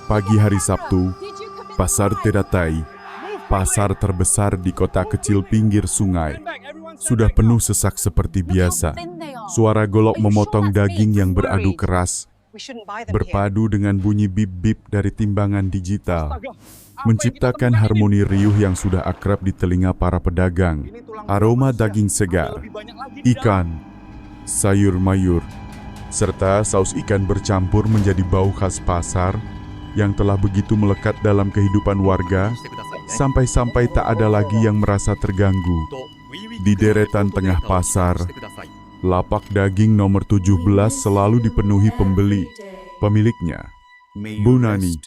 Pagi hari Sabtu, Pasar Teratai, pasar terbesar di kota kecil pinggir sungai, sudah penuh sesak seperti biasa. Suara golok memotong daging yang beradu keras, berpadu dengan bunyi bip-bip dari timbangan digital, menciptakan harmoni riuh yang sudah akrab di telinga para pedagang. Aroma daging segar, ikan, sayur mayur, serta saus ikan bercampur menjadi bau khas pasar yang telah begitu melekat dalam kehidupan warga, sampai-sampai tak ada lagi yang merasa terganggu. Di deretan tengah pasar, lapak daging nomor 17 selalu dipenuhi pembeli. Pemiliknya, Bu Nani,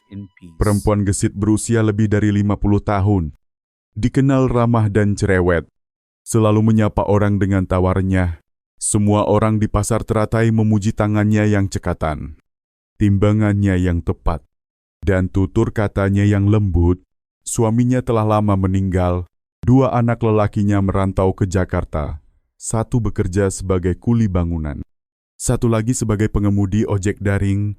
perempuan gesit berusia lebih dari 50 tahun, dikenal ramah dan cerewet, selalu menyapa orang dengan tawarnya. Semua orang di pasar Teratai memuji tangannya yang cekatan, timbangannya yang tepat, dan tutur katanya yang lembut. Suaminya telah lama meninggal, 2 anak lelakinya merantau ke Jakarta. 1 bekerja sebagai kuli bangunan, 1 lagi sebagai pengemudi ojek daring.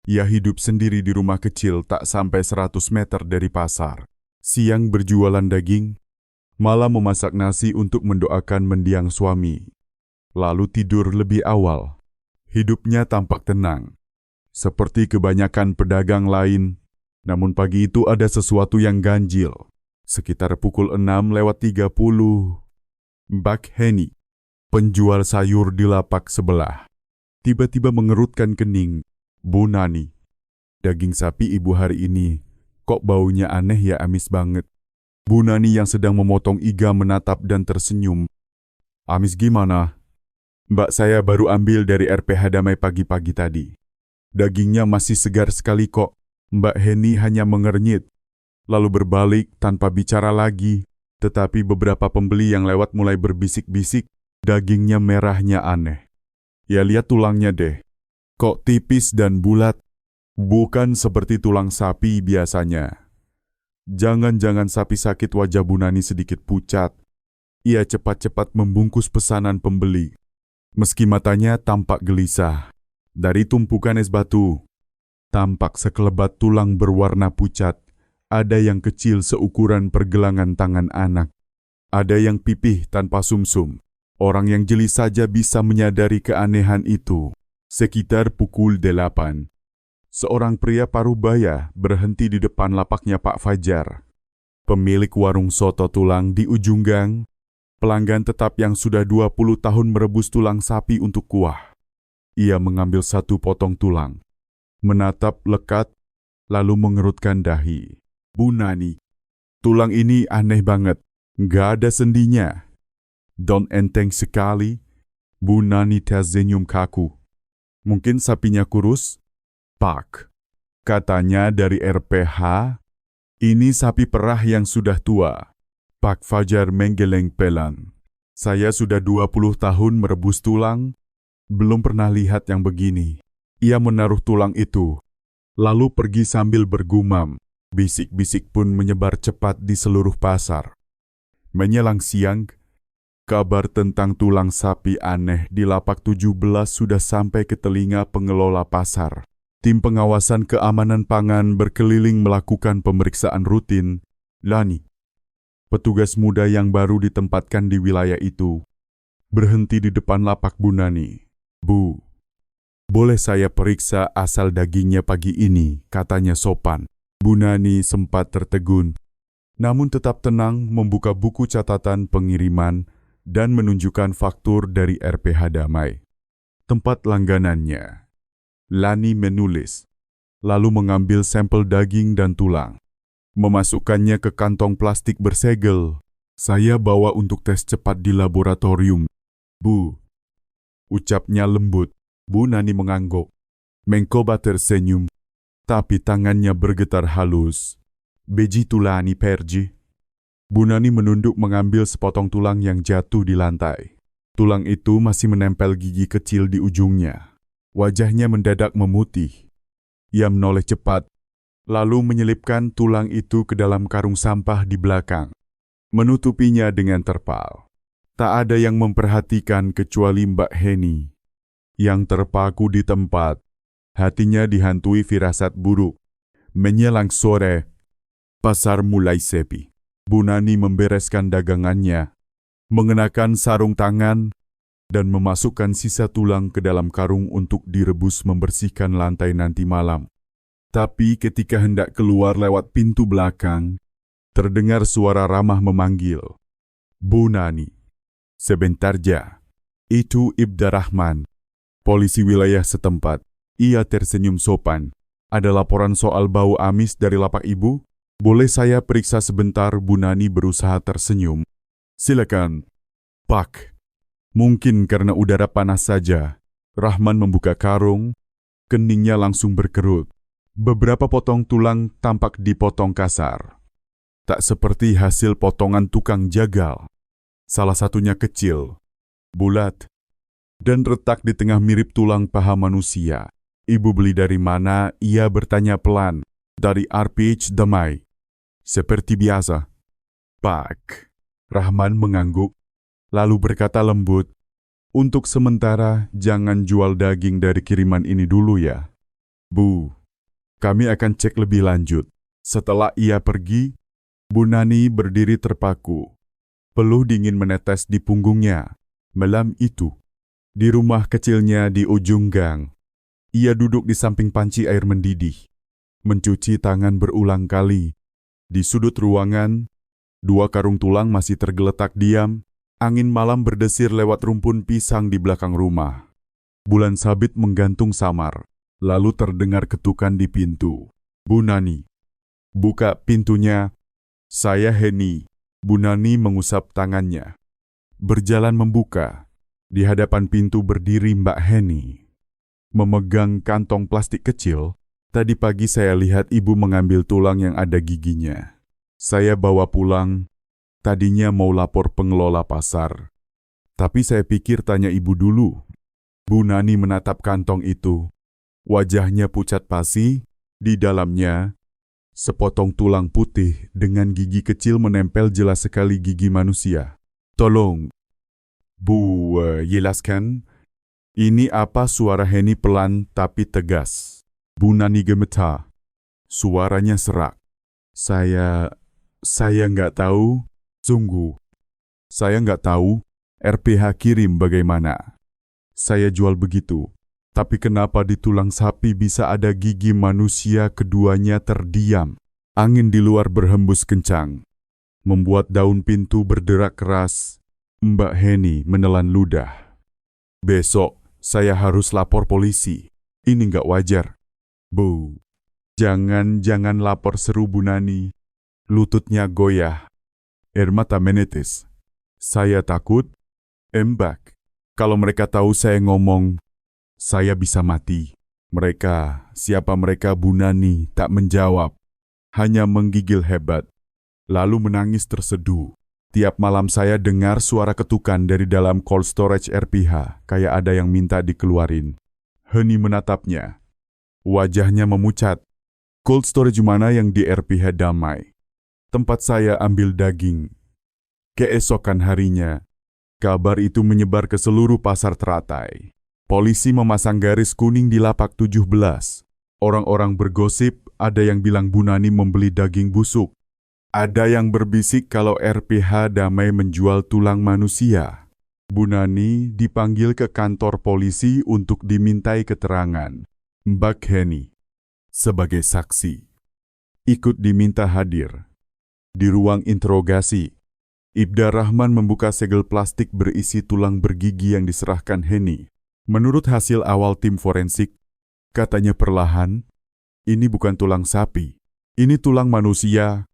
Ia hidup sendiri di rumah kecil tak sampai 100 meter dari pasar. Siang berjualan daging, malam memasak nasi untuk mendoakan mendiang suami. Lalu tidur lebih awal. Hidupnya tampak tenang, seperti kebanyakan pedagang lain. Namun pagi itu ada sesuatu yang ganjil. Sekitar pukul 6:30, Mbak Heni, penjual sayur di lapak sebelah, tiba-tiba mengerutkan kening. Bu Nani, daging sapi ibu hari ini, kok baunya aneh ya, amis banget. Bu Nani yang sedang memotong iga menatap dan tersenyum. Amis gimana? Mbak, saya baru ambil dari RPH Damai pagi-pagi tadi. Dagingnya masih segar sekali kok. Mbak Heni hanya mengernyit, lalu berbalik tanpa bicara lagi. Tetapi beberapa pembeli yang lewat mulai berbisik-bisik, dagingnya merahnya aneh. Ya lihat tulangnya deh, kok tipis dan bulat, bukan seperti tulang sapi biasanya. Jangan-jangan sapi sakit. Wajah Bu Nani sedikit pucat. Ia cepat-cepat membungkus pesanan pembeli, meski matanya tampak gelisah. Dari tumpukan es batu, tampak sekelebat tulang berwarna pucat. Ada yang kecil seukuran pergelangan tangan anak. Ada yang pipih tanpa sumsum. Orang yang jeli saja bisa menyadari keanehan itu. Sekitar pukul 8, seorang pria parubaya berhenti di depan lapaknya Pak Fajar, pemilik warung soto tulang di ujung gang, pelanggan tetap yang sudah 20 tahun merebus tulang sapi untuk kuah. Ia mengambil 1 potong tulang, menatap lekat, lalu mengerutkan dahi. Bu Nani, tulang ini aneh banget, nggak ada sendinya. Don enteng sekali. Bu Nani tersenyum kaku. Mungkin sapinya kurus? Pak, katanya dari RPH, ini sapi perah yang sudah tua. Pak Fajar menggeleng pelan. Saya sudah 20 tahun merebus tulang, belum pernah lihat yang begini. Ia menaruh tulang itu, lalu pergi sambil bergumam. Bisik-bisik pun menyebar cepat di seluruh pasar. Menjelang siang, kabar tentang tulang sapi aneh di lapak 17 sudah sampai ke telinga pengelola pasar. Tim pengawasan keamanan pangan berkeliling melakukan pemeriksaan rutin. Lani, petugas muda yang baru ditempatkan di wilayah itu, berhenti di depan lapak Bu Nani. Bu, boleh saya periksa asal dagingnya pagi ini, katanya sopan. Bu Nani sempat tertegun, namun tetap tenang membuka buku catatan pengiriman dan menunjukkan faktur dari RPH Damai, tempat langganannya. Lani menulis, lalu mengambil sampel daging dan tulang, memasukkannya ke kantong plastik bersegel. Saya bawa untuk tes cepat di laboratorium. Bu, ucapnya lembut. Bu Nani mengangguk, mencoba tersenyum, tapi tangannya bergetar halus. Begitu Lani pergi. Bu Nani menunduk mengambil sepotong tulang yang jatuh di lantai. Tulang itu masih menempel gigi kecil di ujungnya. Wajahnya mendadak memutih. Ia menoleh cepat, lalu menyelipkan tulang itu ke dalam karung sampah di belakang, menutupinya dengan terpal. Tak ada yang memperhatikan kecuali Mbak Heni, yang terpaku di tempat. Hatinya dihantui firasat buruk. Menjelang sore, pasar mulai sepi. Bu Nani membereskan dagangannya, mengenakan sarung tangan, dan memasukkan sisa tulang ke dalam karung untuk direbus membersihkan lantai nanti malam. Tapi ketika hendak keluar lewat pintu belakang, terdengar suara ramah memanggil. Bu Nani. Sebentar ja. Itu Ibda Rahman, polisi wilayah setempat. Ia tersenyum sopan. Ada laporan soal bau amis dari lapak ibu? Boleh saya periksa sebentar? Bu Nani berusaha tersenyum. Silakan. Pak. Mungkin karena udara panas saja. Rahman membuka karung, keningnya langsung berkerut. Beberapa potong tulang tampak dipotong kasar. Tak seperti hasil potongan tukang jagal. Salah satunya kecil, bulat, dan retak di tengah mirip tulang paha manusia. Ibu beli dari mana? Ia bertanya pelan. Dari RPG Damai. Seperti biasa. Pak. Rahman mengangguk, lalu berkata lembut, untuk sementara jangan jual daging dari kiriman ini dulu ya. Bu, kami akan cek lebih lanjut. Setelah ia pergi, Bu Nani berdiri terpaku. Peluh dingin menetes di punggungnya. Malam itu, di rumah kecilnya di ujung gang, ia duduk di samping panci air mendidih, mencuci tangan berulang kali. Di sudut ruangan, 2 karung tulang masih tergeletak diam. Angin malam berdesir lewat rumpun pisang di belakang rumah. Bulan sabit menggantung samar, lalu terdengar ketukan di pintu. Bu Nani. Buka pintunya. Saya Heni. Bu Nani mengusap tangannya. Berjalan membuka. Di hadapan pintu berdiri Mbak Heni. Memegang kantong plastik kecil. Tadi pagi saya lihat ibu mengambil tulang yang ada giginya. Saya bawa pulang. Tadinya mau lapor pengelola pasar. Tapi saya pikir tanya ibu dulu. Bu Nani menatap kantong itu. Wajahnya pucat pasi. Di dalamnya, sepotong tulang putih dengan gigi kecil menempel jelas sekali gigi manusia. Tolong, Bu, jelaskan. Ini apa? Suara Heni pelan tapi tegas. Bu Nani gemetar. Suaranya serak. Saya nggak tahu. Sungguh. Saya nggak tahu. RPH kirim bagaimana. Saya jual begitu. Tapi kenapa di tulang sapi bisa ada gigi manusia? Keduanya terdiam. Angin di luar berhembus kencang, membuat daun pintu berderak keras. Mbak Heni menelan ludah. Besok saya harus lapor polisi. Ini nggak wajar. Bu, jangan lapor, seru Bu Nani. Lututnya goyah. Air mata menetes. Saya takut. Mbak, kalau mereka tahu saya ngomong, saya bisa mati. Mereka, siapa mereka? Bu Nani tak menjawab. Hanya menggigil hebat. Lalu menangis terseduh. Tiap malam saya dengar suara ketukan dari dalam cold storage RPH, kayak ada yang minta dikeluarin. Heni menatapnya. Wajahnya memucat. Cold storage mana yang di RPH Damai? Tempat saya ambil daging. Keesokan harinya, kabar itu menyebar ke seluruh pasar teratai. Polisi memasang garis kuning di lapak 17. Orang-orang bergosip, ada yang bilang Bu Nani membeli daging busuk. Ada yang berbisik kalau RPH Damai menjual tulang manusia. Bu Nani dipanggil ke kantor polisi untuk dimintai keterangan. Mbak Heni, sebagai saksi, ikut diminta hadir. Di ruang interogasi, Ibda Rahman membuka segel plastik berisi tulang bergigi yang diserahkan Heni. Menurut hasil awal tim forensik, katanya perlahan, ini bukan tulang sapi, ini tulang manusia,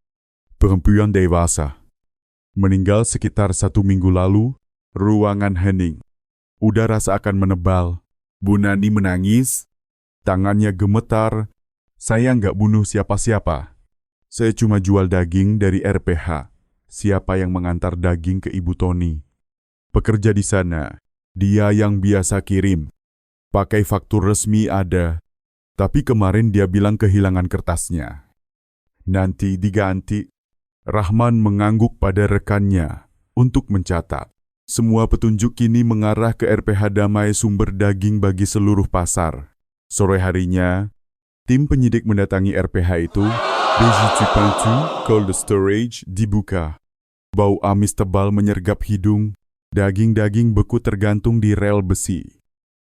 perempuan dewasa. Meninggal sekitar 1 minggu lalu. Ruangan hening. Udara seakan menebal. Bu Nani menangis. Tangannya gemetar. Saya nggak bunuh siapa-siapa. Saya cuma jual daging dari RPH. Siapa yang mengantar daging ke Ibu Toni? Pekerja di sana. Dia yang biasa kirim. Pakai faktur resmi ada. Tapi kemarin dia bilang kehilangan kertasnya. Nanti diganti. Rahman mengangguk pada rekannya untuk mencatat. Semua petunjuk kini mengarah ke RPH Damai, sumber daging bagi seluruh pasar. Sore harinya, Tim penyidik mendatangi RPH itu. Begitu pintu cold storage dibuka. Bau amis tebal menyergap hidung. Daging-daging beku tergantung di rel besi.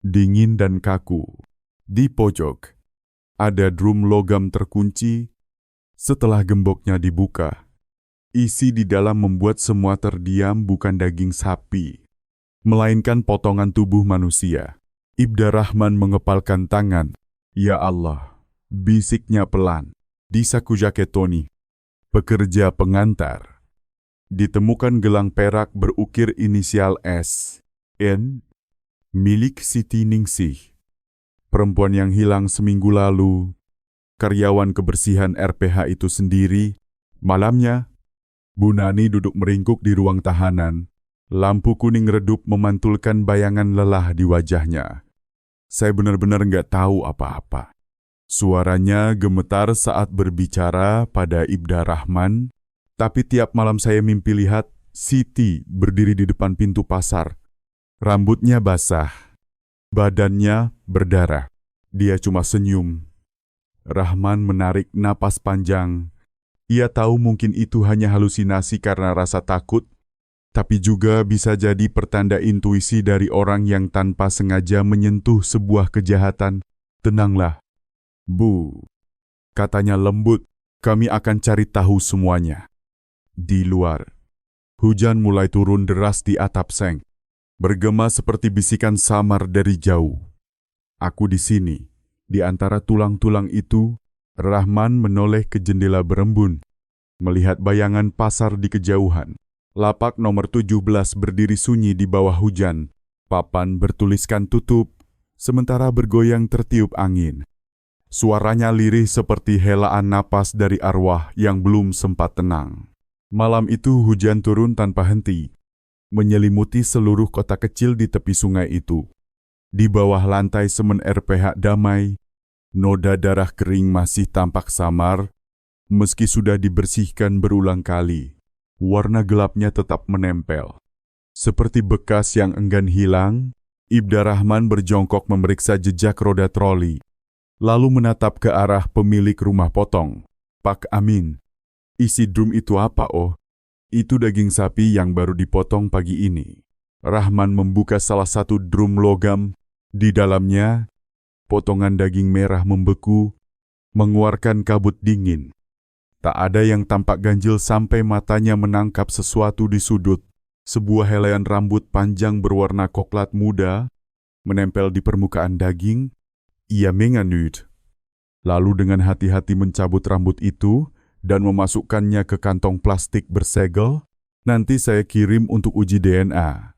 Dingin dan kaku. Di pojok, ada drum logam terkunci. Setelah gemboknya dibuka, isi di dalam membuat semua terdiam, bukan daging sapi, melainkan potongan tubuh manusia. Ibda Rahman mengepalkan tangan. Ya Allah, bisiknya pelan. Di saku jaket Tony, pekerja pengantar, ditemukan gelang perak berukir inisial S, N, milik Siti Ningsih. Perempuan yang hilang seminggu lalu, karyawan kebersihan RPH itu sendiri. Malamnya, Bu Nani duduk meringkuk di ruang tahanan. Lampu kuning redup memantulkan bayangan lelah di wajahnya. Saya benar-benar nggak tahu apa-apa. Suaranya gemetar saat berbicara pada Ibda Rahman, tapi tiap malam saya mimpi lihat Siti berdiri di depan pintu pasar. Rambutnya basah, badannya berdarah. Dia cuma senyum. Rahman menarik napas panjang. Ia tahu mungkin itu hanya halusinasi karena rasa takut, tapi juga bisa jadi pertanda intuisi dari orang yang tanpa sengaja menyentuh sebuah kejahatan. Tenanglah, Bu, katanya lembut, kami akan cari tahu semuanya. Di luar, hujan mulai turun deras di atap seng, bergema seperti bisikan samar dari jauh. Aku di sini, di antara tulang-tulang itu. Rahman menoleh ke jendela berembun, melihat bayangan pasar di kejauhan. Lapak nomor 17 berdiri sunyi di bawah hujan. Papan bertuliskan tutup, sementara bergoyang tertiup angin. Suaranya lirih seperti helaan napas dari arwah yang belum sempat tenang. Malam itu hujan turun tanpa henti, menyelimuti seluruh kota kecil di tepi sungai itu. Di bawah lantai semen RPH damai, noda darah kering masih tampak samar, meski sudah dibersihkan berulang kali. Warna gelapnya tetap menempel. Seperti bekas yang enggan hilang, Ibda Rahman berjongkok memeriksa jejak roda troli, lalu menatap ke arah pemilik rumah potong. Pak Amin, isi drum itu apa, oh? Itu daging sapi yang baru dipotong pagi ini. Rahman membuka salah satu drum logam. Di dalamnya, potongan daging merah membeku, mengeluarkan kabut dingin. Tak ada yang tampak ganjil sampai matanya menangkap sesuatu di sudut. Sebuah helaian rambut panjang berwarna coklat muda menempel di permukaan daging. Ia menganut. Lalu dengan hati-hati mencabut rambut itu dan memasukkannya ke kantong plastik bersegel. Nanti saya kirim untuk uji DNA.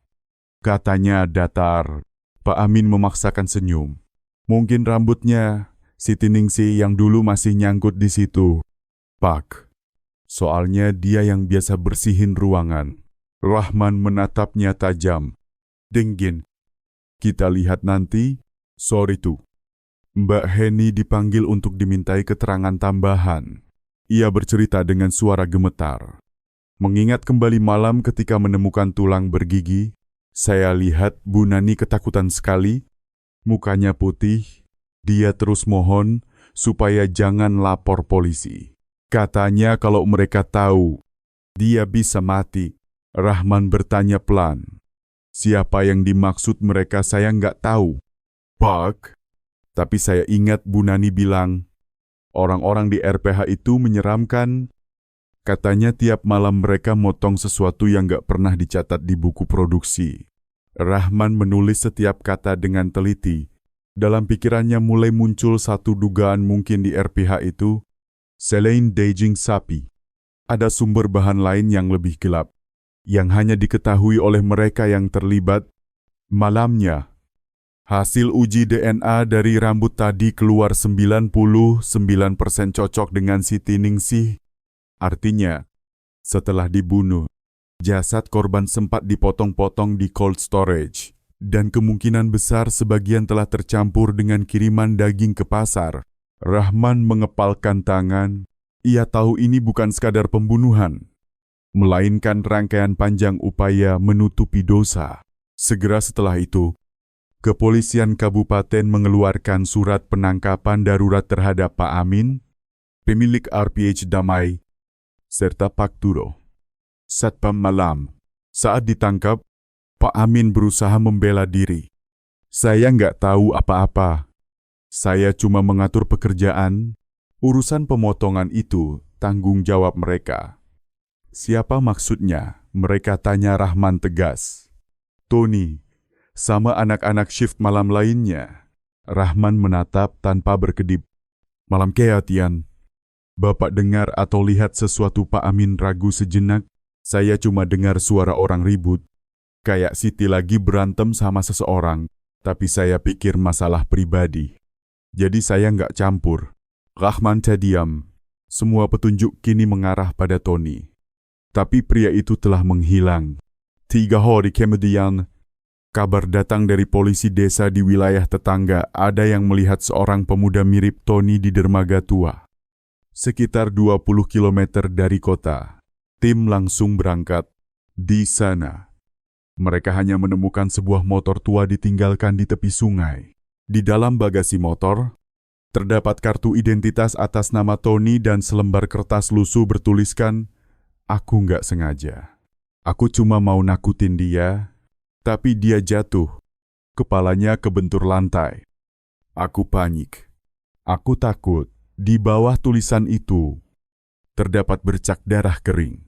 Katanya datar. Pak Amin memaksakan senyum. Mungkin rambutnya Siti Ningsih yang dulu masih nyangkut di situ. Pak, soalnya dia yang biasa bersihin ruangan. Rahman menatapnya tajam. Dingin. Kita lihat nanti. Sorry tuh. Mbak Heni dipanggil untuk dimintai keterangan tambahan. Ia bercerita dengan suara gemetar. Mengingat kembali malam ketika menemukan tulang bergigi, saya lihat Bu Nani ketakutan sekali. Mukanya putih. Dia terus mohon supaya jangan lapor polisi. Katanya kalau mereka tahu, dia bisa mati. Rahman bertanya pelan. Siapa yang dimaksud mereka saya nggak tahu. Pak, tapi saya ingat Bu Nani bilang, orang-orang di RPH itu menyeramkan. Katanya tiap malam mereka motong sesuatu yang nggak pernah dicatat di buku produksi. Rahman menulis setiap kata dengan teliti. Dalam pikirannya mulai muncul satu dugaan mungkin di RPH itu. Selain daging sapi, ada sumber bahan lain yang lebih gelap, yang hanya diketahui oleh mereka yang terlibat. Malamnya, hasil uji DNA dari rambut tadi keluar 99% cocok dengan Siti Ningsih. Artinya, setelah dibunuh, jasad korban sempat dipotong-potong di cold storage, dan kemungkinan besar sebagian telah tercampur dengan kiriman daging ke pasar. Rahman mengepalkan tangan. Ia tahu ini bukan sekadar pembunuhan, melainkan rangkaian panjang upaya menutupi dosa. Segera setelah itu, Kepolisian Kabupaten mengeluarkan surat penangkapan darurat terhadap Pak Amin, pemilik RPH Damai, serta Pak Turo, Satpam Malam. Saat ditangkap, Pak Amin berusaha membela diri. Saya nggak tahu apa-apa. Saya cuma mengatur pekerjaan. Urusan pemotongan itu tanggung jawab mereka. Siapa maksudnya? Mereka tanya Rahman tegas. Tony, sama anak-anak shift malam lainnya. Rahman menatap tanpa berkedip. Malam keatian. Bapak dengar atau lihat sesuatu? Pak Amin ragu sejenak. Saya cuma dengar suara orang ribut. Kayak Siti lagi berantem sama seseorang. Tapi saya pikir masalah pribadi. Jadi saya nggak campur. Rahman terdiam. Semua petunjuk kini mengarah pada Tony. Tapi pria itu telah menghilang. 3 hari kemudian, kabar datang dari polisi desa di wilayah tetangga. Ada yang melihat seorang pemuda mirip Tony di dermaga tua. Sekitar 20 km dari kota. Tim langsung berangkat. Di sana, mereka hanya menemukan sebuah motor tua ditinggalkan di tepi sungai. Di dalam bagasi motor, terdapat kartu identitas atas nama Tony dan selembar kertas lusuh bertuliskan, "Aku nggak sengaja. Aku cuma mau nakutin dia." Tapi dia jatuh. Kepalanya kebentur lantai. Aku panik. Aku takut. Di bawah tulisan itu, terdapat bercak darah kering.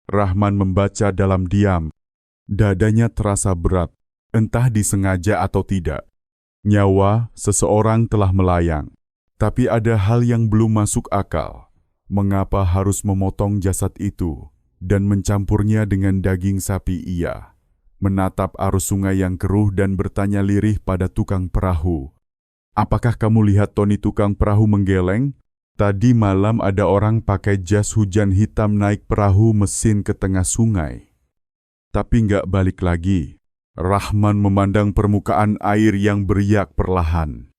Rahman membaca dalam diam. Dadanya terasa berat, entah disengaja atau tidak. Nyawa seseorang telah melayang. Tapi ada hal yang belum masuk akal. Mengapa harus memotong jasad itu dan mencampurnya dengan daging sapi? Ia menatap arus sungai yang keruh dan bertanya lirih pada tukang perahu. Apakah kamu lihat Tony tukang perahu menggeleng? Tadi malam ada orang pakai jas hujan hitam naik perahu mesin ke tengah sungai. Tapi nggak balik lagi. Rahman memandang permukaan air yang beriak perlahan.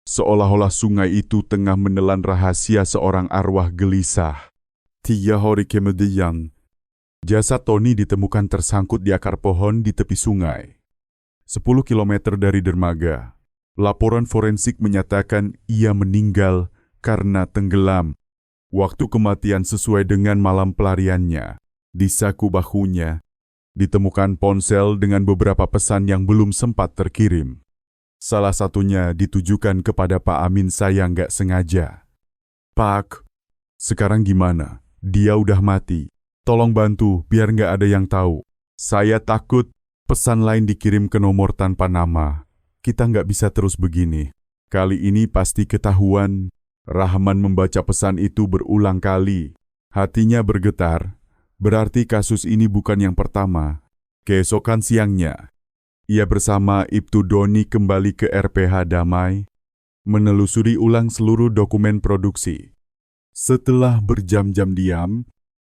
Seolah-olah sungai itu tengah menelan rahasia seorang arwah gelisah. 3 hari kemudian, jasad Tony ditemukan tersangkut di akar pohon di tepi sungai. 10 km dari dermaga. Laporan forensik menyatakan ia meninggal karena tenggelam. Waktu kematian sesuai dengan malam pelariannya. Di saku bahunya, ditemukan ponsel dengan beberapa pesan yang belum sempat terkirim. Salah satunya ditujukan kepada Pak Amin. Saya nggak sengaja. Pak, sekarang gimana? Dia udah mati. Tolong bantu biar nggak ada yang tahu. Saya takut pesan lain dikirim ke nomor tanpa nama. Kita nggak bisa terus begini. Kali ini pasti ketahuan. Rahman membaca pesan itu berulang kali. Hatinya bergetar. Berarti kasus ini bukan yang pertama. Keesokan siangnya, ia bersama Ibtu Doni kembali ke RPH Damai, menelusuri ulang seluruh dokumen produksi. Setelah berjam-jam diam,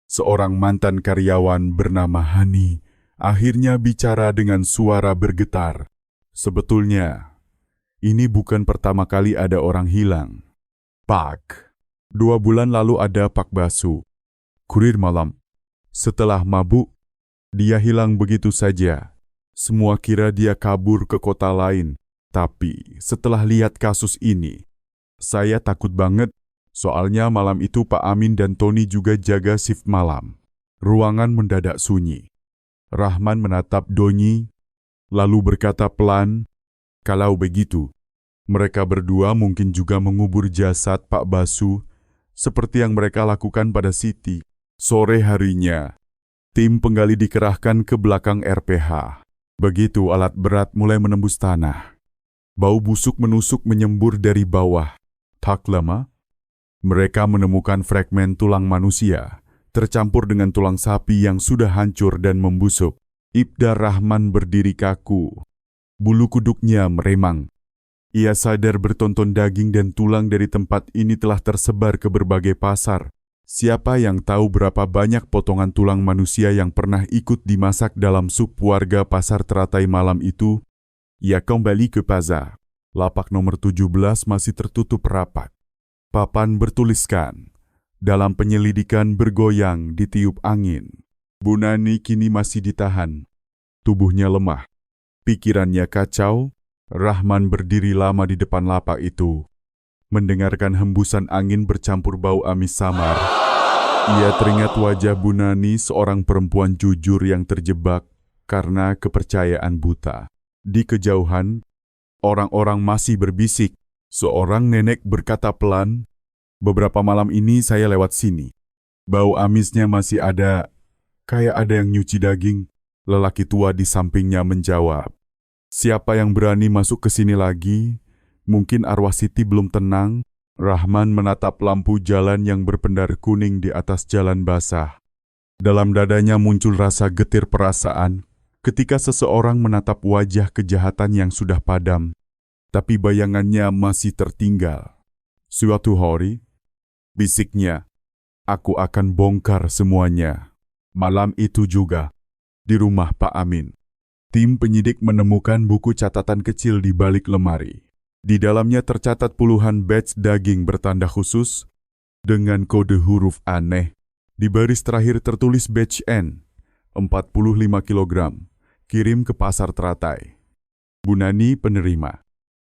seorang mantan karyawan bernama Hani akhirnya bicara dengan suara bergetar. Sebetulnya, ini bukan pertama kali ada orang hilang. Pak, 2 bulan lalu ada Pak Basu, kurir malam. Setelah mabuk, dia hilang begitu saja. Semua kira dia kabur ke kota lain, tapi setelah lihat kasus ini, saya takut banget. Soalnya malam itu Pak Amin dan Tony juga jaga shift malam. Ruangan mendadak sunyi. Rahman menatap Doni, lalu berkata pelan, "Kalau begitu, mereka berdua mungkin juga mengubur jasad Pak Basu, seperti yang mereka lakukan pada Siti." Sore harinya, tim penggali dikerahkan ke belakang RPH. Begitu alat berat mulai menembus tanah, bau busuk menusuk menyembur dari bawah. Tak lama, mereka menemukan fragmen tulang manusia, tercampur dengan tulang sapi yang sudah hancur dan membusuk. Ibda Rahman berdiri kaku. Bulu kuduknya meremang. Ia sadar bertonton daging dan tulang dari tempat ini telah tersebar ke berbagai pasar. Siapa yang tahu berapa banyak potongan tulang manusia yang pernah ikut dimasak dalam sup warga pasar teratai malam itu? Ia kembali ke pasar. Lapak nomor 17 masih tertutup rapat. Papan bertuliskan, dalam penyelidikan bergoyang ditiup angin. Bu Nani kini masih ditahan. Tubuhnya lemah. Pikirannya kacau. Rahman berdiri lama di depan lapak itu, mendengarkan hembusan angin bercampur bau amis samar. Ia teringat wajah Bu Nani, seorang perempuan jujur yang terjebak karena kepercayaan buta. Di kejauhan, orang-orang masih berbisik. Seorang nenek berkata pelan, "Beberapa malam ini saya lewat sini. Bau amisnya masih ada, kayak ada yang nyuci daging." Lelaki tua di sampingnya menjawab, "Siapa yang berani masuk ke sini lagi? Mungkin arwah Siti belum tenang." Rahman menatap lampu jalan yang berpendar kuning di atas jalan basah. Dalam dadanya muncul rasa getir perasaan ketika seseorang menatap wajah kejahatan yang sudah padam, tapi bayangannya masih tertinggal. "Suatu hari," bisiknya, "aku akan bongkar semuanya." Malam itu juga, di rumah Pak Amin, tim penyidik menemukan buku catatan kecil di balik lemari. Di dalamnya tercatat puluhan batch daging bertanda khusus dengan kode huruf aneh. Di baris terakhir tertulis batch N, 45 kg, kirim ke pasar teratai. Bu Nani penerima.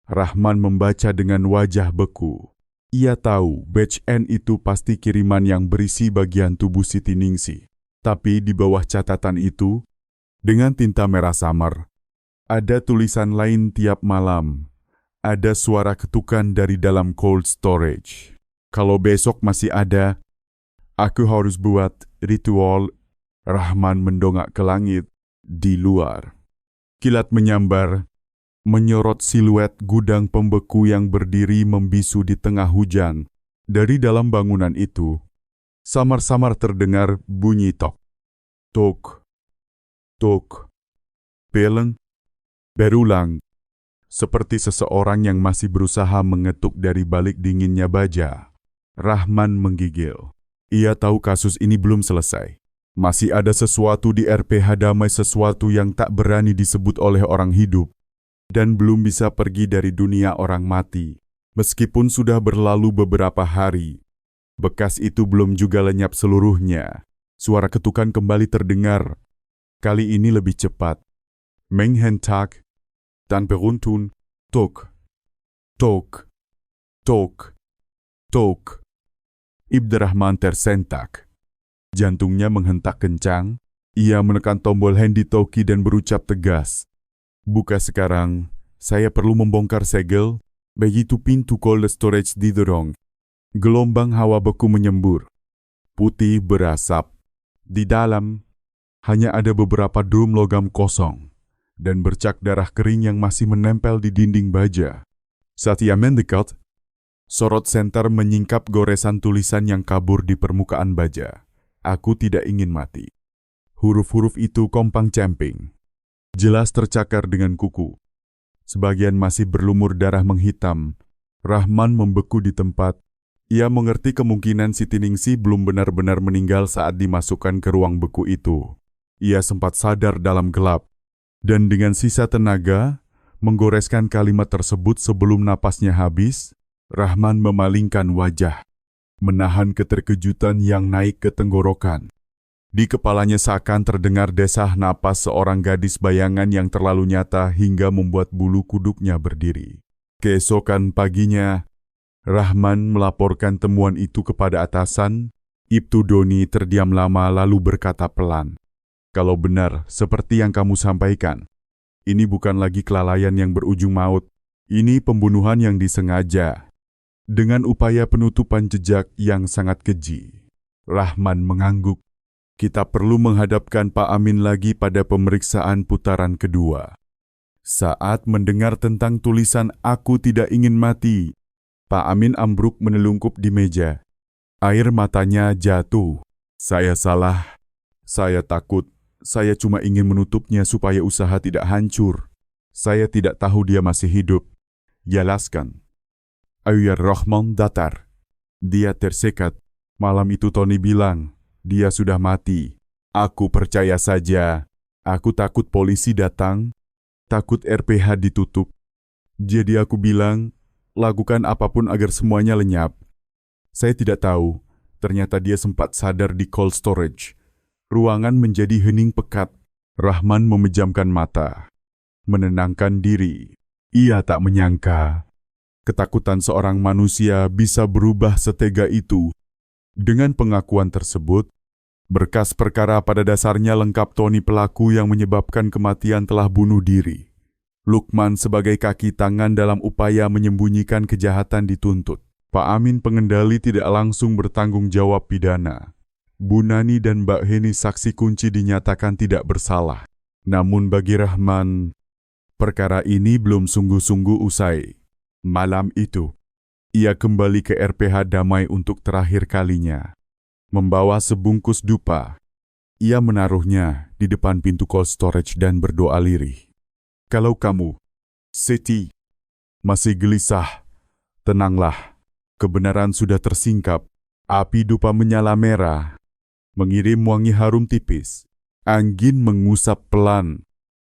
Rahman membaca dengan wajah beku. Ia tahu batch N itu pasti kiriman yang berisi bagian tubuh Siti Ningsih. Tapi di bawah catatan itu, dengan tinta merah samar, ada tulisan lain tiap malam. Ada suara ketukan dari dalam cold storage. Kalau besok masih ada, aku harus buat ritual. Rahman mendongak ke langit. Di luar, kilat menyambar, menyorot siluet gudang pembeku yang berdiri membisu di tengah hujan. Dari dalam bangunan itu, samar-samar terdengar bunyi tok, tok, tok, peleng, berulang, seperti seseorang yang masih berusaha mengetuk dari balik dinginnya baja. Rahman menggigil. Ia tahu kasus ini belum selesai. Masih ada sesuatu di RPH Damai, sesuatu yang tak berani disebut oleh orang hidup, dan belum bisa pergi dari dunia orang mati. Meskipun sudah berlalu beberapa hari, bekas itu belum juga lenyap seluruhnya. Suara ketukan kembali terdengar. Kali ini lebih cepat. Menghentak dan beruntun, tok, tok, tok, tok. Ibderrahman tersentak. Jantungnya menghentak kencang. Ia menekan tombol handi Toki dan berucap tegas, "Buka sekarang, saya perlu membongkar segel." Begitu pintu cold storage didorong, gelombang hawa beku menyembur. Putih berasap. Di dalam, hanya ada beberapa drum logam kosong dan bercak darah kering yang masih menempel di dinding baja. Saat ia mendekat, sorot senter menyingkap goresan tulisan yang kabur di permukaan baja. "Aku tidak ingin mati." Huruf-huruf itu kompang-camping, jelas tercakar dengan kuku. Sebagian masih berlumur darah menghitam. Rahman membeku di tempat. Ia mengerti kemungkinan Siti Ningsih belum benar-benar meninggal saat dimasukkan ke ruang beku itu. Ia sempat sadar dalam gelap, dan dengan sisa tenaga, menggoreskan kalimat tersebut sebelum napasnya habis. Rahman memalingkan wajah, menahan keterkejutan yang naik ke tenggorokan. Di kepalanya seakan terdengar desah napas seorang gadis bayangan yang terlalu nyata hingga membuat bulu kuduknya berdiri. Keesokan paginya, Rahman melaporkan temuan itu kepada atasan. Ibtu Doni terdiam lama lalu berkata pelan, "Kalau benar seperti yang kamu sampaikan, ini bukan lagi kelalaian yang berujung maut. Ini pembunuhan yang disengaja, dengan upaya penutupan jejak yang sangat keji." Rahman mengangguk. Kita perlu menghadapkan Pak Amin lagi pada pemeriksaan putaran kedua. Saat mendengar tentang tulisan "Aku tidak ingin mati", Pak Amin ambruk menelungkup di meja. Air matanya jatuh. "Saya salah. Saya takut. Saya cuma ingin menutupnya supaya usaha tidak hancur. Saya tidak tahu dia masih hidup." "Jelaskan." Ayar Rahman datar. "Dia tersekat. Malam itu Tony bilang, dia sudah mati. Aku percaya saja. Aku takut polisi datang, takut RPH ditutup. Jadi aku bilang, lakukan apapun agar semuanya lenyap. Saya tidak tahu, ternyata dia sempat sadar di cold storage." Ruangan menjadi hening pekat. Rahman memejamkan mata, menenangkan diri. Ia tak menyangka ketakutan seorang manusia bisa berubah setega itu. Dengan pengakuan tersebut, berkas perkara pada dasarnya lengkap. Tony pelaku yang menyebabkan kematian telah bunuh diri. Lukman sebagai kaki tangan dalam upaya menyembunyikan kejahatan dituntut. Pak Amin pengendali tidak langsung bertanggung jawab pidana. Bu Nani dan Mbak Heni saksi kunci dinyatakan tidak bersalah. Namun bagi Rahman, perkara ini belum sungguh-sungguh usai. Malam itu, ia kembali ke RPH Damai untuk terakhir kalinya. Membawa sebungkus dupa, ia menaruhnya di depan pintu cold storage dan berdoa lirih. Kalau kamu, Seti, masih gelisah, tenanglah. Kebenaran sudah tersingkap. Api dupa menyala merah, mengirim wangi harum tipis. Angin mengusap pelan,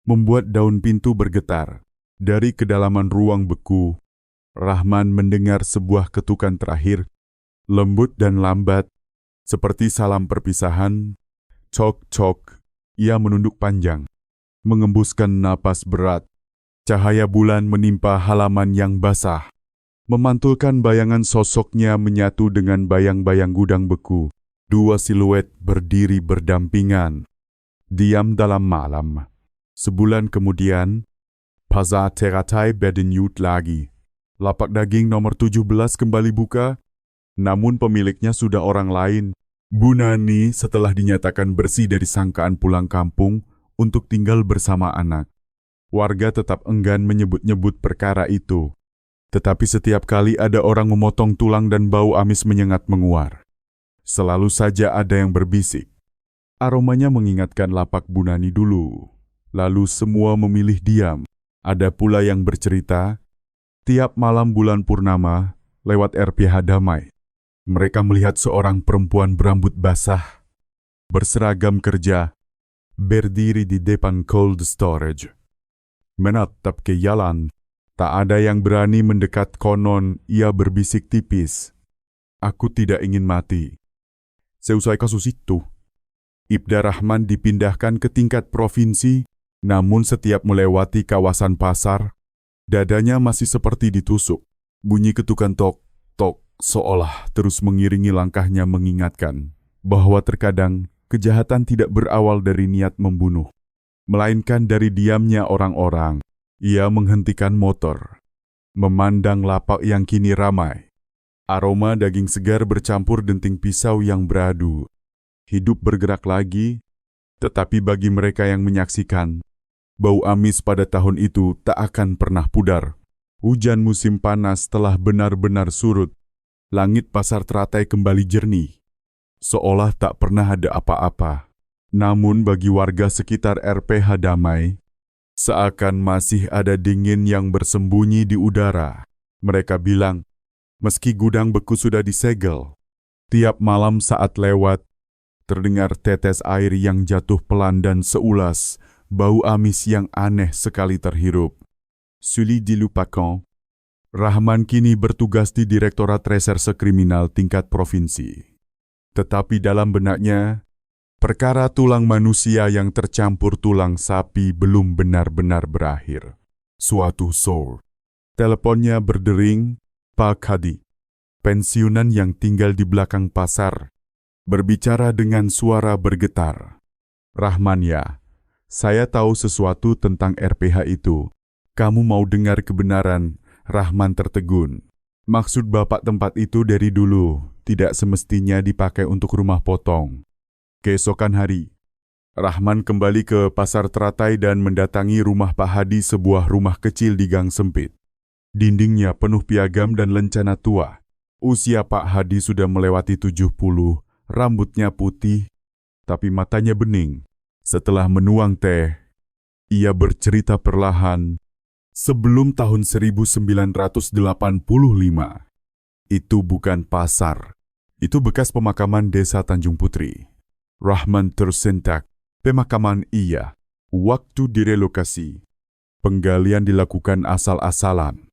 membuat daun pintu bergetar. Dari kedalaman ruang beku, Rahman mendengar sebuah ketukan terakhir, lembut dan lambat, seperti salam perpisahan. Cok-cok, ia menunduk panjang, mengembuskan napas berat. Cahaya bulan menimpa halaman yang basah, memantulkan bayangan sosoknya menyatu dengan bayang-bayang gudang beku. Dua siluet berdiri berdampingan, diam dalam malam. Sebulan kemudian, Pasar Teratai berdenyut lagi. Lapak daging nomor 17 kembali buka, namun pemiliknya sudah orang lain. Bu Nani setelah dinyatakan bersih dari sangkaan pulang kampung untuk tinggal bersama anak. Warga tetap enggan menyebut-nyebut perkara itu. Tetapi setiap kali ada orang memotong tulang dan bau amis menyengat menguar, selalu saja ada yang berbisik. Aromanya mengingatkan lapak Bu Nani dulu. Lalu semua memilih diam. Ada pula yang bercerita, tiap malam bulan purnama lewat RPH Damai, mereka melihat seorang perempuan berambut basah, berseragam kerja, berdiri di depan cold storage, menatap ke jalan. Tak ada yang berani mendekat. Konon ia berbisik tipis, "Aku tidak ingin mati." Seusai kasus itu, Ibda Rahman dipindahkan ke tingkat provinsi, namun setiap melewati kawasan pasar, dadanya masih seperti ditusuk. Bunyi ketukan tok-tok seolah terus mengiringi langkahnya, mengingatkan bahwa terkadang kejahatan tidak berawal dari niat membunuh, melainkan dari diamnya orang-orang. Ia menghentikan motor, memandang lapak yang kini ramai. Aroma daging segar bercampur denting pisau yang beradu. Hidup bergerak lagi, tetapi bagi mereka yang menyaksikan, bau amis pada tahun itu tak akan pernah pudar. Hujan musim panas telah benar-benar surut. Langit Pasar Teratai kembali jernih, seolah tak pernah ada apa-apa. Namun bagi warga sekitar RPH Damai, seakan masih ada dingin yang bersembunyi di udara. Mereka bilang, meski gudang beku sudah disegel, tiap malam saat lewat, terdengar tetes air yang jatuh pelan dan seulas bau amis yang aneh sekali terhirup. Sulit dilupakan, Rahman kini bertugas di Direktorat Reserse Kriminal tingkat provinsi. Tetapi dalam benaknya, perkara tulang manusia yang tercampur tulang sapi belum benar-benar berakhir. Suatu sore, teleponnya berdering. Pak Hadi, pensiunan yang tinggal di belakang pasar, berbicara dengan suara bergetar. "Rahman ya, saya tahu sesuatu tentang RPH itu. Kamu mau dengar kebenaran?" Rahman tertegun. Maksud bapak tempat itu dari dulu tidak semestinya dipakai untuk rumah potong. Keesokan hari, Rahman kembali ke Pasar Teratai dan mendatangi rumah Pak Hadi, sebuah rumah kecil di gang sempit. Dindingnya penuh piagam dan lencana tua. Usia Pak Hadi sudah melewati 70, rambutnya putih, tapi matanya bening. Setelah menuang teh, ia bercerita perlahan, sebelum tahun 1985. Itu bukan pasar, itu bekas pemakaman desa Tanjung Putri. Rahman tersentak. Pemakaman iya. Waktu direlokasi, penggalian dilakukan asal-asalan.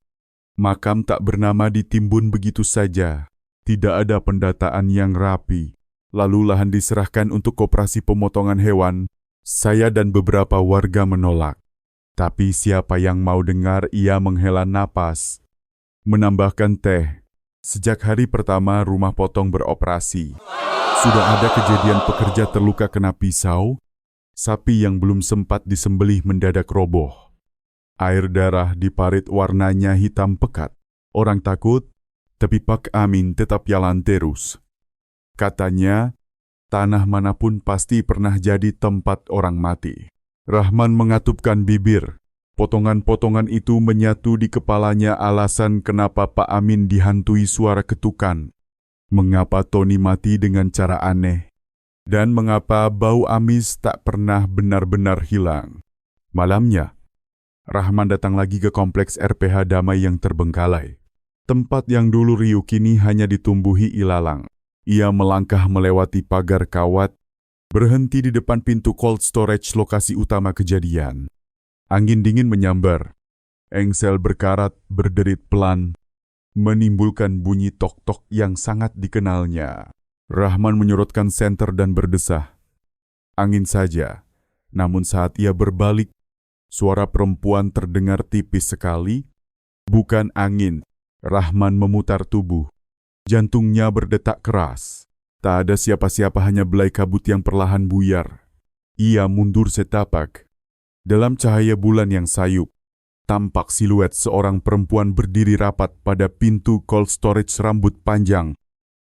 Makam tak bernama ditimbun begitu saja. Tidak ada pendataan yang rapi. Lalu lahan diserahkan untuk koperasi pemotongan hewan. Saya dan beberapa warga menolak. Tapi siapa yang mau dengar? Ia menghela napas, menambahkan teh. Sejak hari pertama rumah potong beroperasi, sudah ada kejadian pekerja terluka kena pisau, sapi yang belum sempat disembelih mendadak roboh. Air darah di parit warnanya hitam pekat. Orang takut, tapi Pak Amin tetap jalan terus. Katanya, tanah manapun pasti pernah jadi tempat orang mati. Rahman mengatupkan bibir. Potongan-potongan itu menyatu di kepalanya alasan kenapa Pak Amin dihantui suara ketukan. Mengapa Tony mati dengan cara aneh? Dan mengapa bau amis tak pernah benar-benar hilang? Malamnya, Rahman datang lagi ke kompleks RPH Damai yang terbengkalai. Tempat yang dulu riuh kini hanya ditumbuhi ilalang. Ia melangkah melewati pagar kawat, berhenti di depan pintu cold storage lokasi utama kejadian. Angin dingin menyambar. Engsel berkarat berderit pelan, menimbulkan bunyi tok-tok yang sangat dikenalnya. Rahman menyorotkan senter dan berdesah. Angin saja. Namun saat ia berbalik, suara perempuan terdengar tipis sekali. Bukan angin. Rahman memutar tubuh. Jantungnya berdetak keras. Tak ada siapa-siapa, hanya belai kabut yang perlahan buyar. Ia mundur setapak. Dalam cahaya bulan yang sayup, tampak siluet seorang perempuan berdiri rapat pada pintu cold storage, rambut panjang.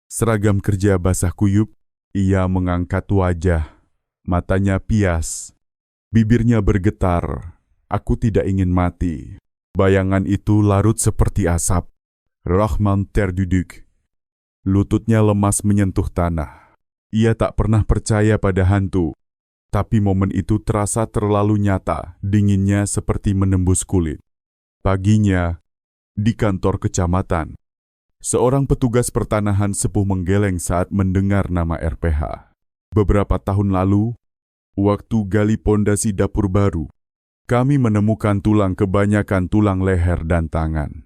Seragam kerja basah kuyup. Ia mengangkat wajah. Matanya pias. Bibirnya bergetar. Aku tidak ingin mati. Bayangan itu larut seperti asap. Rahman terduduk. Lututnya lemas menyentuh tanah. Ia tak pernah percaya pada hantu. Tapi momen itu terasa terlalu nyata, dinginnya seperti menembus kulit. Paginya, di kantor kecamatan, seorang petugas pertanahan sepuh menggeleng saat mendengar nama RPH. Beberapa tahun lalu, waktu gali pondasi dapur baru, kami menemukan tulang, kebanyakan tulang leher dan tangan.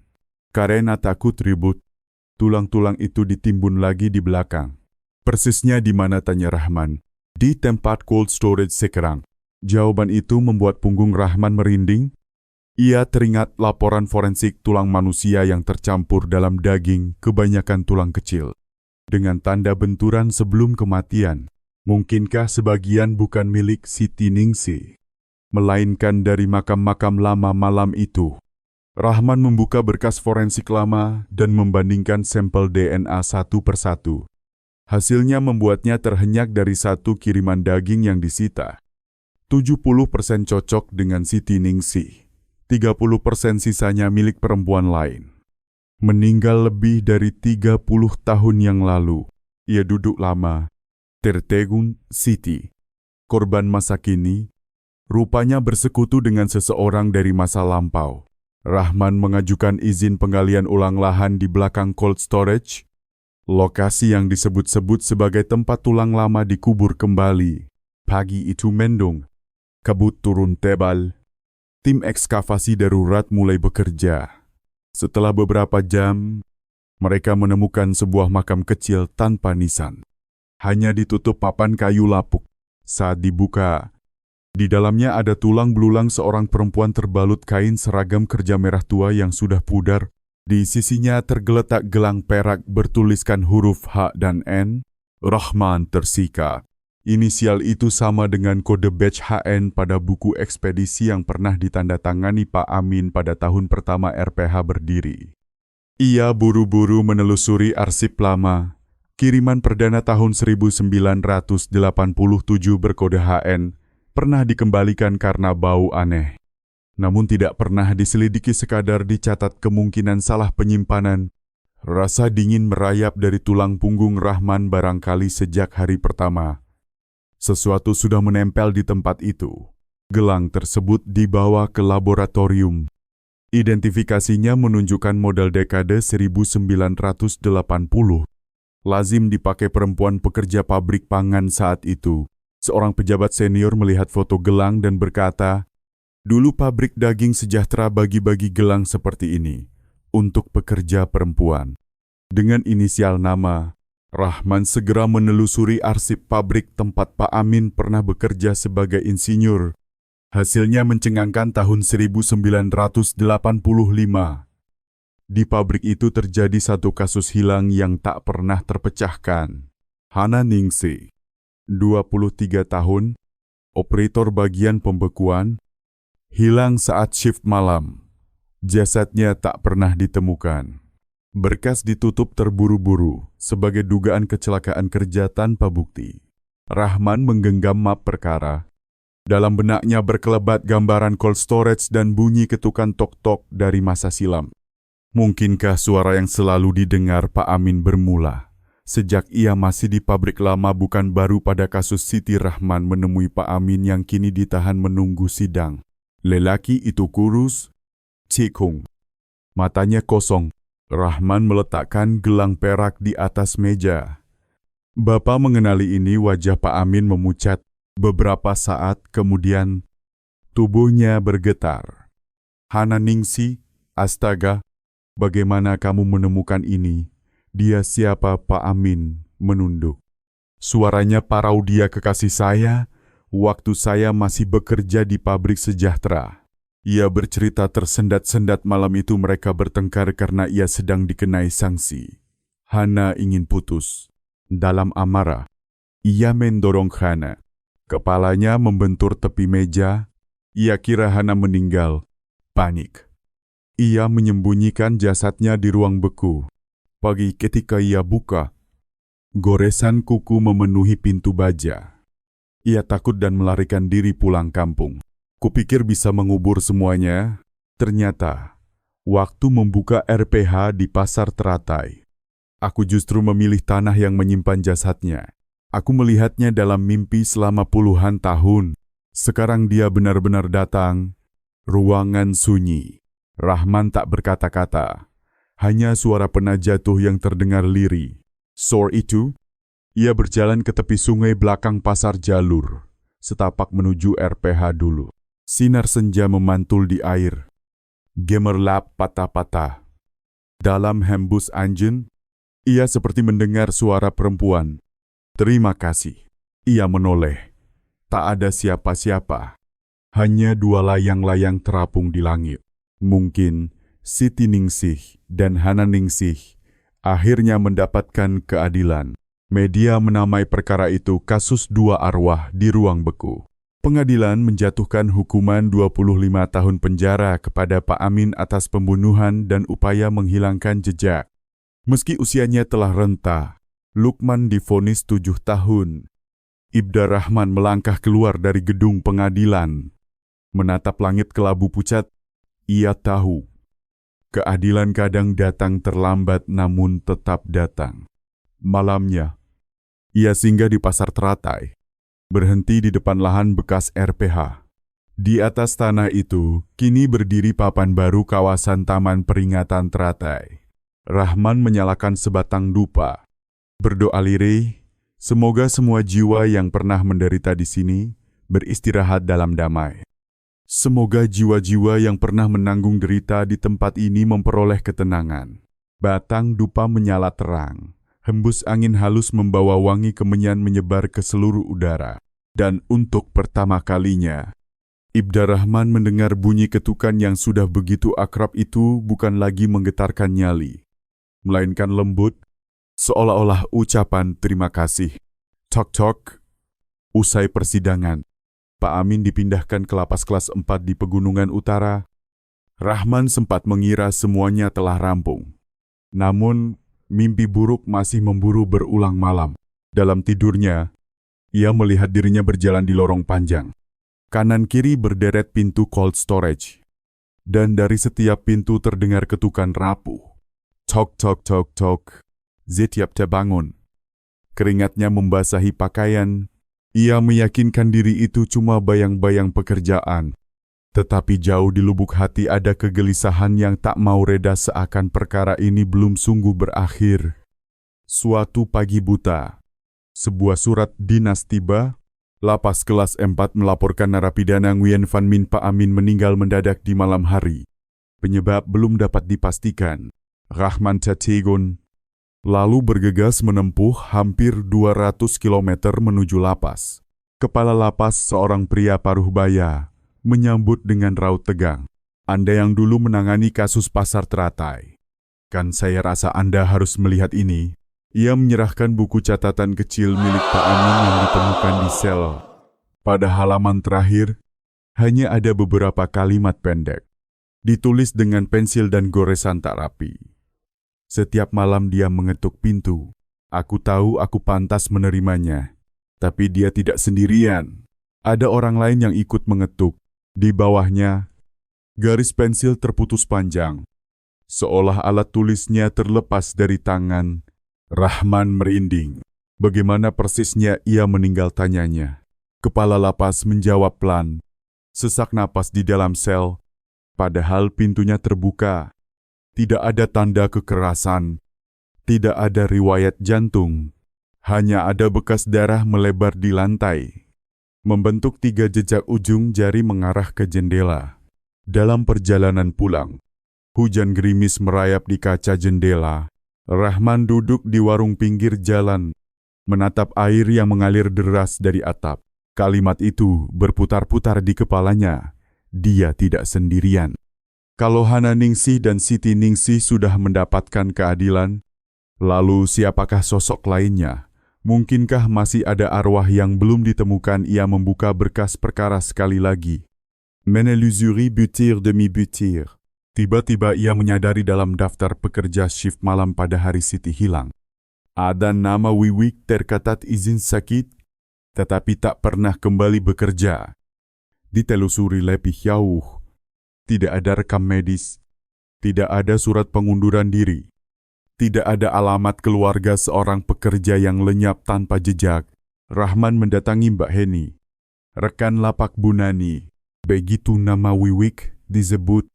Karena takut ribut, tulang-tulang itu ditimbun lagi di belakang. Persisnya di mana, tanya Rahman. Di tempat cold storage sekarang. Jawaban itu membuat punggung Rahman merinding. Ia teringat laporan forensik tulang manusia yang tercampur dalam daging, kebanyakan tulang kecil. Dengan tanda benturan sebelum kematian. Mungkinkah sebagian bukan milik Siti Ningsih, melainkan dari makam-makam lama malam itu? Rahman membuka berkas forensik lama dan membandingkan sampel DNA satu persatu. Hasilnya membuatnya terhenyak. Dari satu kiriman daging yang disita, 70% cocok dengan Siti Ningsih, 30% sisanya milik perempuan lain. Meninggal lebih dari 30 tahun yang lalu. Ia duduk lama, tertegun. Siti, korban masa kini, rupanya bersekutu dengan seseorang dari masa lampau. Rahman mengajukan izin penggalian ulang lahan di belakang cold storage. Lokasi yang disebut-sebut sebagai tempat tulang lama dikubur kembali. Pagi itu mendung. Kabut turun tebal. Tim ekskavasi darurat mulai bekerja. Setelah beberapa jam, mereka menemukan sebuah makam kecil tanpa nisan. Hanya ditutup papan kayu lapuk. Saat dibuka, di dalamnya ada tulang belulang seorang perempuan terbalut kain seragam kerja merah tua yang sudah pudar. Di sisinya tergeletak gelang perak bertuliskan huruf H dan N. Rahman tersika. Inisial itu sama dengan kode badge HN pada buku ekspedisi yang pernah ditandatangani Pak Amin pada tahun pertama RPH berdiri. Ia buru-buru menelusuri arsip lama. Kiriman perdana tahun 1987 berkode HN pernah dikembalikan karena bau aneh. Namun tidak pernah diselidiki, sekadar dicatat kemungkinan salah penyimpanan. Rasa dingin merayap dari tulang punggung Rahman, barangkali sejak hari pertama. Sesuatu sudah menempel di tempat itu. Gelang tersebut dibawa ke laboratorium. Identifikasinya menunjukkan model dekade 1980. Lazim dipakai perempuan pekerja pabrik pangan saat itu. Seorang pejabat senior melihat foto gelang dan berkata, "Dulu pabrik daging Sejahtera bagi-bagi gelang seperti ini untuk pekerja perempuan." Dengan inisial nama, Rahman segera menelusuri arsip pabrik tempat Pak Amin pernah bekerja sebagai insinyur. Hasilnya mencengangkan tahun 1985. Di pabrik itu terjadi satu kasus hilang yang tak pernah terpecahkan. Hana Ningsih, 23 tahun, operator bagian pembekuan, hilang saat shift malam. Jasadnya tak pernah ditemukan. Berkas ditutup terburu-buru sebagai dugaan kecelakaan kerja tanpa bukti. Rahman menggenggam map perkara. Dalam benaknya berkelebat gambaran cold storage dan bunyi ketukan tok-tok dari masa silam. Mungkinkah suara yang selalu didengar Pak Amin bermula sejak ia masih di pabrik lama, bukan baru pada kasus Siti Rahman menemui Pak Amin yang kini ditahan menunggu sidang. Lelaki itu kurus, cekung, matanya kosong. Rahman meletakkan gelang perak di atas meja. Bapak mengenali ini, wajah Pak Amin memucat. Beberapa saat kemudian, tubuhnya bergetar. Hana Ningsih, astaga, bagaimana kamu menemukan ini? Dia siapa? Pak Amin menunduk. Suaranya parodia kekasih saya, waktu saya masih bekerja di pabrik Sejahtera. Ia bercerita tersendat-sendat malam itu mereka bertengkar karena ia sedang dikenai sanksi. Hana ingin putus. Dalam amarah, ia mendorong Hana. Kepalanya membentur tepi meja. Ia kira Hana meninggal. Panik. Ia menyembunyikan jasadnya di ruang beku. Pagi ketika ia buka, goresan kuku memenuhi pintu baja. Ia takut dan melarikan diri pulang kampung. Kupikir bisa mengubur semuanya. Ternyata, waktu membuka RPH di Pasar Teratai, aku justru memilih tanah yang menyimpan jasadnya. Aku melihatnya dalam mimpi selama puluhan tahun. Sekarang dia benar-benar datang. Ruangan sunyi. Rahman tak berkata-kata. Hanya suara pena jatuh yang terdengar lirih. Sore itu, ia berjalan ke tepi sungai belakang pasar jalur. Setapak menuju RPH dulu. Sinar senja memantul di air. Gemerlap patah-patah. Dalam hembus angin, ia seperti mendengar suara perempuan. Terima kasih. Ia menoleh. Tak ada siapa-siapa. Hanya dua layang-layang terapung di langit. Mungkin Siti Ningsih dan Hana Ningsih akhirnya mendapatkan keadilan. Media menamai perkara itu kasus dua arwah di ruang beku. Pengadilan menjatuhkan hukuman 25 tahun penjara kepada Pak Amin atas pembunuhan dan upaya menghilangkan jejak. Meski usianya telah renta, Lukman divonis 7 tahun. Ibda Rahman melangkah keluar dari gedung pengadilan. Menatap langit kelabu pucat, ia tahu. Keadilan kadang datang terlambat namun tetap datang. Malamnya, ia singgah di Pasar Teratai. Berhenti di depan lahan bekas RPH. Di atas tanah itu, kini berdiri papan baru kawasan Taman Peringatan Teratai. Rahman menyalakan sebatang dupa. Berdoa lirih, semoga semua jiwa yang pernah menderita di sini beristirahat dalam damai. Semoga jiwa-jiwa yang pernah menanggung derita di tempat ini memperoleh ketenangan. Batang dupa menyala terang. Hembus angin halus membawa wangi kemenyan menyebar ke seluruh udara. Dan untuk pertama kalinya, Ibda Rahman mendengar bunyi ketukan yang sudah begitu akrab itu bukan lagi menggetarkan nyali, melainkan lembut, seolah-olah ucapan terima kasih. Tok-tok. Usai persidangan, Pak Amin dipindahkan ke lapas kelas 4 di Pegunungan Utara. Rahman sempat mengira semuanya telah rampung. Namun, mimpi buruk masih memburu berulang malam. Dalam tidurnya, ia melihat dirinya berjalan di lorong panjang. Kanan kiri berderet pintu cold storage. Dan dari setiap pintu terdengar ketukan rapuh. Tok tok tok tok. Setiap terbangun. Keringatnya membasahi pakaian. Ia meyakinkan diri itu cuma bayang-bayang pekerjaan. Tetapi jauh di lubuk hati ada kegelisahan yang tak mau reda seakan perkara ini belum sungguh berakhir. Suatu pagi buta, sebuah surat dinas tiba. Lapas kelas 4 melaporkan narapidana Nguyen Van Min Pak Amin meninggal mendadak di malam hari. Penyebab belum dapat dipastikan. Rahman Categon lalu bergegas menempuh hampir 200 km menuju lapas. Kepala lapas seorang pria paruh baya, menyambut dengan raut tegang. Anda yang dulu menangani kasus pasar teratai. Kan saya rasa Anda harus melihat ini. Ia menyerahkan buku catatan kecil milik Pak Amin yang ditemukan di sel. Pada halaman terakhir, hanya ada beberapa kalimat pendek. Ditulis dengan pensil dan goresan tak rapi. Setiap malam dia mengetuk pintu. Aku tahu aku pantas menerimanya. Tapi dia tidak sendirian. Ada orang lain yang ikut mengetuk. Di bawahnya, garis pensil terputus panjang. Seolah alat tulisnya terlepas dari tangan. Rahman merinding. Bagaimana persisnya ia meninggal, tanyanya. Kepala lapas menjawab pelan. Sesak napas di dalam sel. Padahal pintunya terbuka. Tidak ada tanda kekerasan. Tidak ada riwayat jantung. Hanya ada bekas darah melebar di lantai. Membentuk 3 jejak ujung jari mengarah ke jendela. Dalam perjalanan pulang, hujan gerimis merayap di kaca jendela. Rahman duduk di warung pinggir jalan, menatap air yang mengalir deras dari atap. Kalimat itu berputar-putar di kepalanya. Dia tidak sendirian. Kalau Hana Ningsih dan Siti Ningsih sudah mendapatkan keadilan, lalu siapakah sosok lainnya? Mungkinkah masih ada arwah yang belum ditemukan? Ia membuka berkas perkara sekali lagi. Menelusuri butir demi butir. Tiba-tiba ia menyadari dalam daftar pekerja shift malam pada hari Siti hilang. Ada nama Wiwik tercatat izin sakit, tetapi tak pernah kembali bekerja. Ditelusuri lebih jauh. Tidak ada rekam medis. Tidak ada surat pengunduran diri. Tidak ada alamat keluarga seorang pekerja yang lenyap tanpa jejak. Rahman mendatangi Mbak Heni, rekan lapak Bu Nani. Begitu nama Wiwik disebut,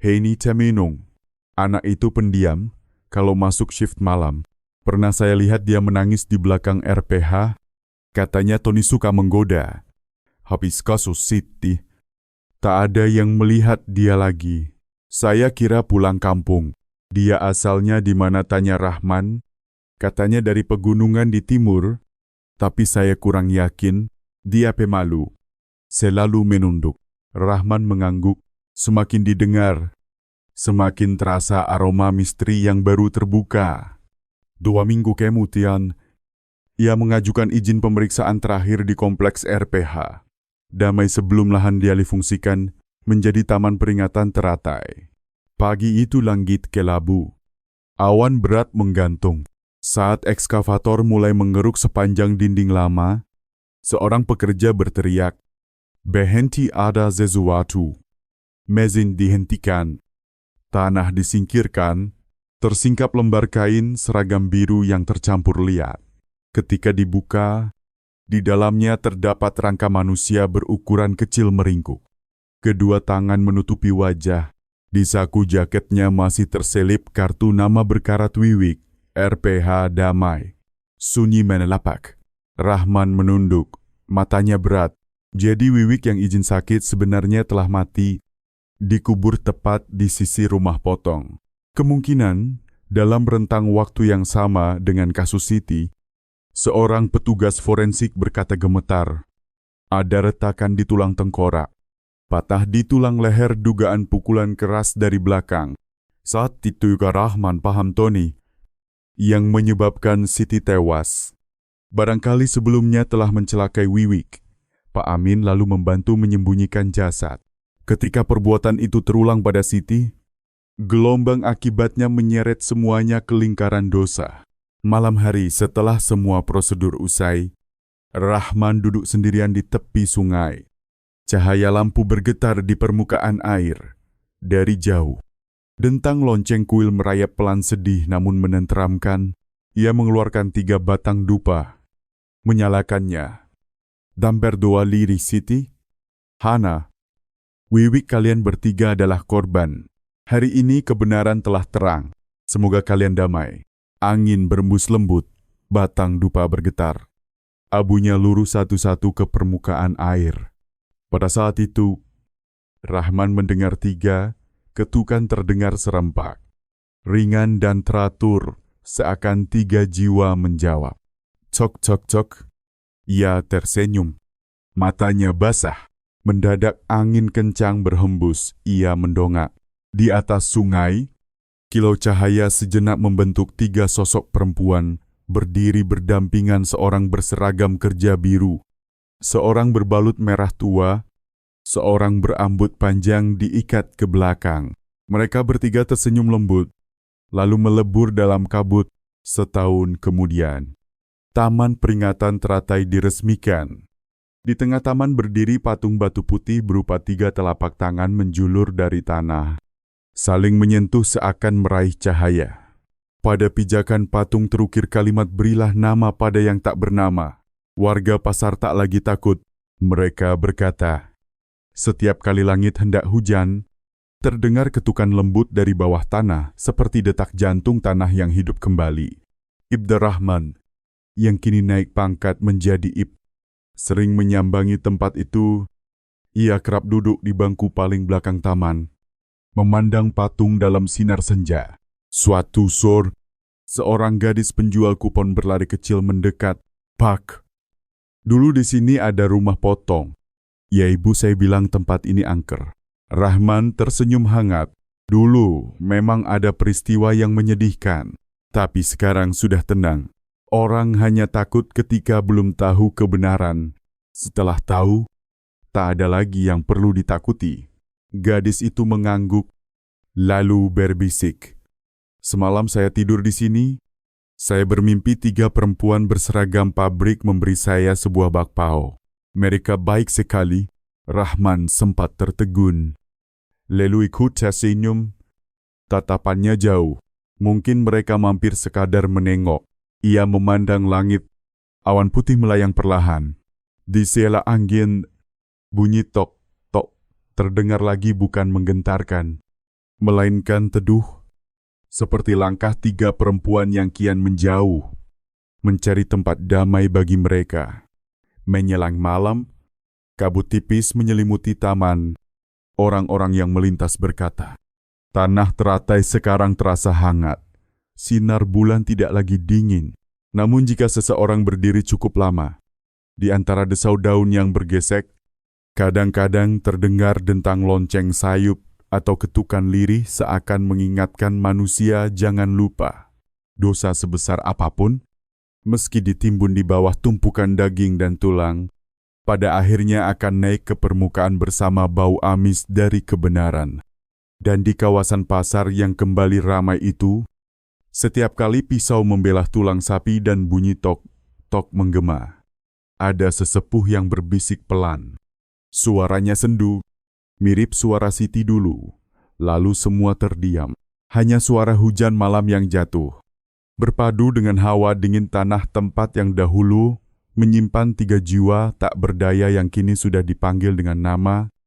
Heni termenung. Anak itu pendiam, kalau masuk shift malam. Pernah saya lihat dia menangis di belakang RPH. Katanya Tony suka menggoda. Habis kasus Siti, tak ada yang melihat dia lagi. Saya kira pulang kampung. Dia asalnya di mana, tanya Rahman. Katanya dari pegunungan di timur, tapi saya kurang yakin. Dia pemalu. Selalu menunduk. Rahman mengangguk. Semakin didengar, semakin terasa aroma misteri yang baru terbuka. 2 minggu kemudian, ia mengajukan izin pemeriksaan terakhir di kompleks RPH. Damai sebelum lahan dialih fungsikan menjadi taman peringatan teratai. Pagi itu langit kelabu. Awan berat menggantung. Saat ekskavator mulai mengeruk sepanjang dinding lama, seorang pekerja berteriak, "Berhenti, ada sesuatu." Mesin dihentikan, tanah disingkirkan, tersingkap lembar kain seragam biru yang tercampur liat. Ketika dibuka, di dalamnya terdapat rangka manusia berukuran kecil meringkuk. Kedua tangan menutupi wajah. Di saku jaketnya masih terselip kartu nama berkarat Wiwik, RPH Damai. Sunyi menelapak. Rahman menunduk, matanya berat. Jadi Wiwik yang izin sakit sebenarnya telah mati, dikubur tepat di sisi rumah potong. Kemungkinan dalam rentang waktu yang sama dengan kasus Siti, seorang petugas forensik berkata gemetar, ada retakan di tulang tengkorak, patah di tulang leher, dugaan pukulan keras dari belakang. Saat itu Rahman paham Tony yang menyebabkan Siti tewas. Barangkali sebelumnya telah mencelakai Wiwik. Pak Amin lalu membantu menyembunyikan jasad. Ketika perbuatan itu terulang pada Siti, gelombang akibatnya menyeret semuanya ke lingkaran dosa. Malam hari setelah semua prosedur usai, Rahman duduk sendirian di tepi sungai. Cahaya lampu bergetar di permukaan air. Dari jauh, dentang lonceng kuil merayap pelan sedih namun menenteramkan. Ia mengeluarkan 3 batang dupa, menyalakannya. Dan berdoa lirih, Siti, Hana, Wiwik, kalian bertiga adalah korban. Hari ini kebenaran telah terang. Semoga kalian damai. Angin berembus lembut, batang dupa bergetar. Abunya lurus satu-satu ke permukaan air. Pada saat itu, Rahman mendengar 3 ketukan terdengar serempak. Ringan dan teratur, seakan 3 jiwa menjawab. Cok, cok, cok. Ia tersenyum. Matanya basah. Mendadak angin kencang berhembus, ia mendongak. Di atas sungai, kilau cahaya sejenak membentuk 3 sosok perempuan, berdiri berdampingan, seorang berseragam kerja biru, seorang berbalut merah tua, seorang berambut panjang diikat ke belakang. Mereka bertiga tersenyum lembut, lalu melebur dalam kabut. Setahun kemudian, Taman Peringatan Teratai diresmikan. Di tengah taman berdiri patung batu putih berupa 3 telapak tangan menjulur dari tanah, saling menyentuh seakan meraih cahaya. Pada pijakan patung terukir kalimat "Berilah nama pada yang tak bernama." Warga pasar tak lagi takut. Mereka berkata, setiap kali langit hendak hujan, terdengar ketukan lembut dari bawah tanah seperti detak jantung tanah yang hidup kembali. Ibda Rahman, yang kini naik pangkat menjadi sering menyambangi tempat itu. Ia kerap duduk di bangku paling belakang taman, memandang patung dalam sinar senja. Suatu sore, seorang gadis penjual kupon berlari kecil mendekat. "Pak, dulu di sini ada rumah potong." "Ya ibu, saya bilang tempat ini angker." Rahman tersenyum hangat. "Dulu memang ada peristiwa yang menyedihkan, tapi sekarang sudah tenang. Orang hanya takut ketika belum tahu kebenaran. Setelah tahu, tak ada lagi yang perlu ditakuti." Gadis itu mengangguk, lalu berbisik, "Semalam saya tidur di sini. Saya bermimpi 3 perempuan berseragam pabrik memberi saya sebuah bakpao. Mereka baik sekali." Rahman sempat tertegun. Lalu ikut tersenyum. Tatapannya jauh. Mungkin mereka mampir sekadar menengok. Ia memandang langit. Awan putih melayang perlahan. Di sela angin, bunyi tok-tok terdengar lagi, bukan menggentarkan, melainkan teduh, seperti langkah 3 perempuan yang kian menjauh, mencari tempat damai bagi mereka. Menjelang malam, kabut tipis menyelimuti taman. Orang-orang yang melintas berkata, "Tanah Teratai sekarang terasa hangat. Sinar bulan tidak lagi dingin." Namun jika seseorang berdiri cukup lama, di antara desau daun yang bergesek, kadang-kadang terdengar dentang lonceng sayup atau ketukan lirih seakan mengingatkan manusia jangan lupa. Dosa sebesar apapun, meski ditimbun di bawah tumpukan daging dan tulang, pada akhirnya akan naik ke permukaan bersama bau amis dari kebenaran. Dan di kawasan pasar yang kembali ramai itu, setiap kali pisau membelah tulang sapi dan bunyi tok-tok menggema, ada sesepuh yang berbisik pelan. Suaranya sendu, mirip suara Siti dulu. Lalu semua terdiam. Hanya suara hujan malam yang jatuh, berpadu dengan hawa dingin tanah tempat yang dahulu menyimpan 3 jiwa tak berdaya yang kini sudah dipanggil dengan nama